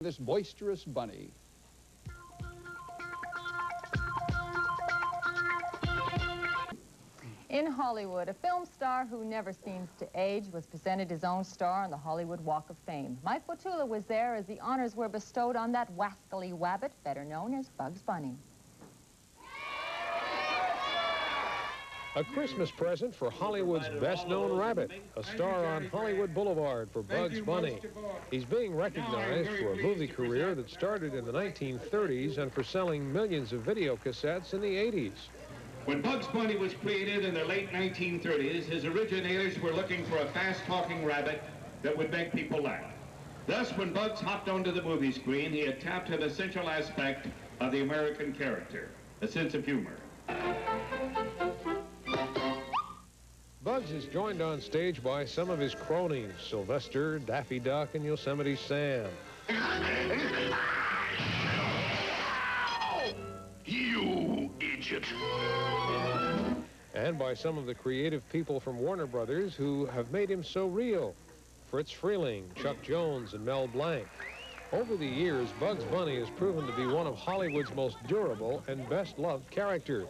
This boisterous bunny. In Hollywood, a film star who never seems to age was presented his own star on the Hollywood Walk of Fame. Mike Botula was there as the honors were bestowed on that wascally wabbit, better known as Bugs Bunny. A Christmas present for Hollywood's best-known rabbit, a star on Hollywood Boulevard for Bugs Bunny. He's being recognized for a movie career that started in the 1930s and for selling millions of video cassettes in the 80s. When Bugs Bunny was created in the late 1930s, his originators were looking for a fast-talking rabbit that would make people laugh. Thus, when Bugs hopped onto the movie screen, he had tapped an essential aspect of the American character, a sense of humor. Bugs is joined on stage by some of his cronies, Sylvester, Daffy Duck, and Yosemite Sam. You idiot! And by some of the creative people from Warner Brothers who have made him so real. Fritz Freeling, Chuck Jones, and Mel Blanc. Over the years, Bugs Bunny has proven to be one of Hollywood's most durable and best-loved characters.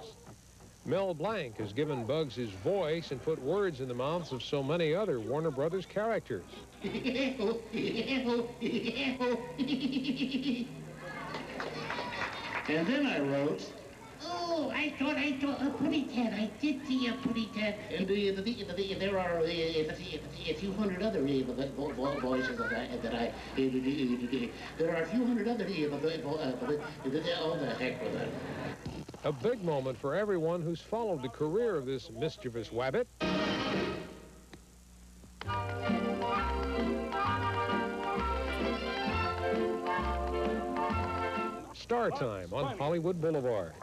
Mel Blanc has given Bugs his voice and put words in the mouths of so many other Warner Brothers characters. And then I wrote, oh, I thought a pretty cat. I did see a pretty cat. And there are a few hundred other voices that I there are a few hundred other oh, the heck with it. A big moment for everyone who's followed the career of this mischievous wabbit. Star Time on Hollywood Boulevard.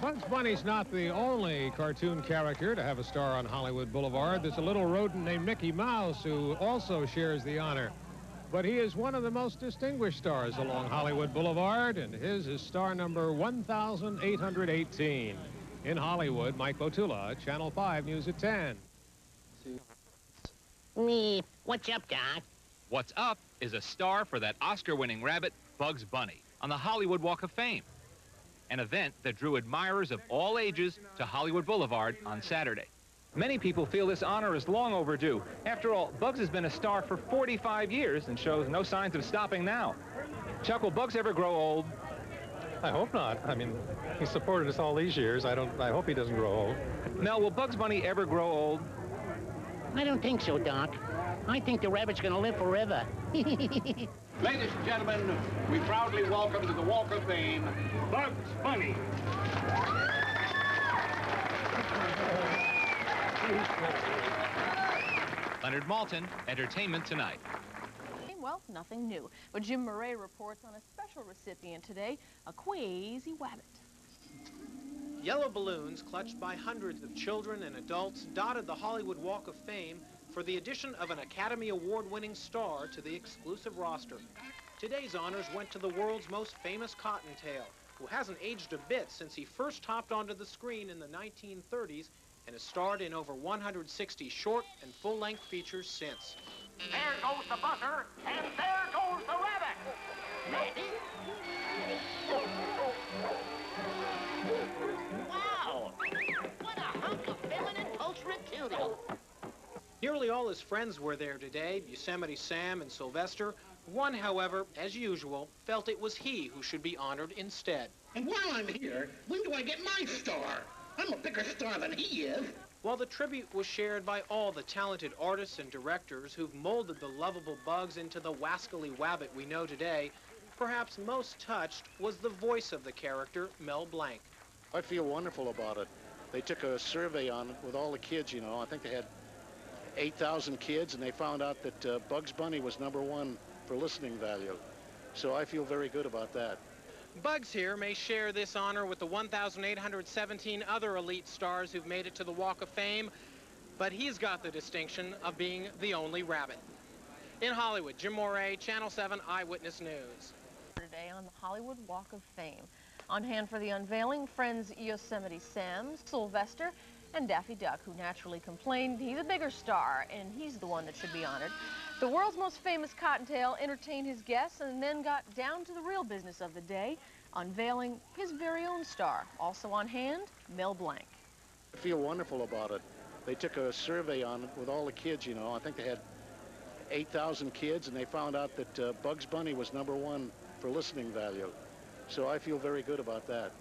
Bugs Bunny's not the only cartoon character to have a star on Hollywood Boulevard. There's a little rodent named Mickey Mouse who also shares the honor. But he is one of the most distinguished stars along Hollywood Boulevard, and his is star number 1,818. In Hollywood, Mike Botula, Channel 5 News at 10. Me, what's up, Doc? What's up is a star for that Oscar-winning rabbit, Bugs Bunny, on the Hollywood Walk of Fame, an event that drew admirers of all ages to Hollywood Boulevard on Saturday. Many people feel this honor is long overdue. After all, Bugs has been a star for 45 years and shows no signs of stopping now. Chuck, will Bugs ever grow old? I hope not. I mean, he supported us all these years. I hope he doesn't grow old. Mel, will Bugs Bunny ever grow old? I don't think so, Doc. I think the rabbit's gonna live forever. Ladies and gentlemen, we proudly welcome to the Walk of Fame, Bugs Bunny. Leonard Maltin, Entertainment Tonight. Well, nothing new. But Jim Murray reports on a special recipient today, a queasy wabbit. Yellow balloons, clutched by hundreds of children and adults, dotted the Hollywood Walk of Fame for the addition of an Academy Award-winning star to the exclusive roster. Today's honors went to the world's most famous cottontail, who hasn't aged a bit since he first hopped onto the screen in the 1930s and has starred in over 160 short and full-length features since. There goes the buzzer, and there goes the rabbit! Wow! What a hunk of feminine pulchritude! Nearly all his friends were there today, Yosemite Sam and Sylvester. One, however, as usual, felt it was he who should be honored instead. And while I'm here, when do I get my star? I'm a bigger star than he is. While the tribute was shared by all the talented artists and directors who've molded the lovable Bugs into the wascally wabbit we know today, perhaps most touched was the voice of the character, Mel Blanc. I feel wonderful about it. They took a survey on it with all the kids, you know. I think they had 8,000 kids, and they found out that Bugs Bunny was #1 for listening value. So I feel very good about that. Bugs here may share this honor with the 1,817 other elite stars who've made it to the Walk of Fame, but he's got the distinction of being the only rabbit. In Hollywood, Jim Moray, Channel 7 Eyewitness News. Today on the Hollywood Walk of Fame. On hand for the unveiling, friends Yosemite Sam, Sylvester, and Daffy Duck, who naturally complained he's a bigger star and he's the one that should be honored. The world's most famous cottontail entertained his guests and then got down to the real business of the day, unveiling his very own star. Also on hand, Mel Blanc. I feel wonderful about it. They took a survey on it with all the kids, you know. I think they had 8,000 kids, and they found out that Bugs Bunny was #1 for listening value. So I feel very good about that.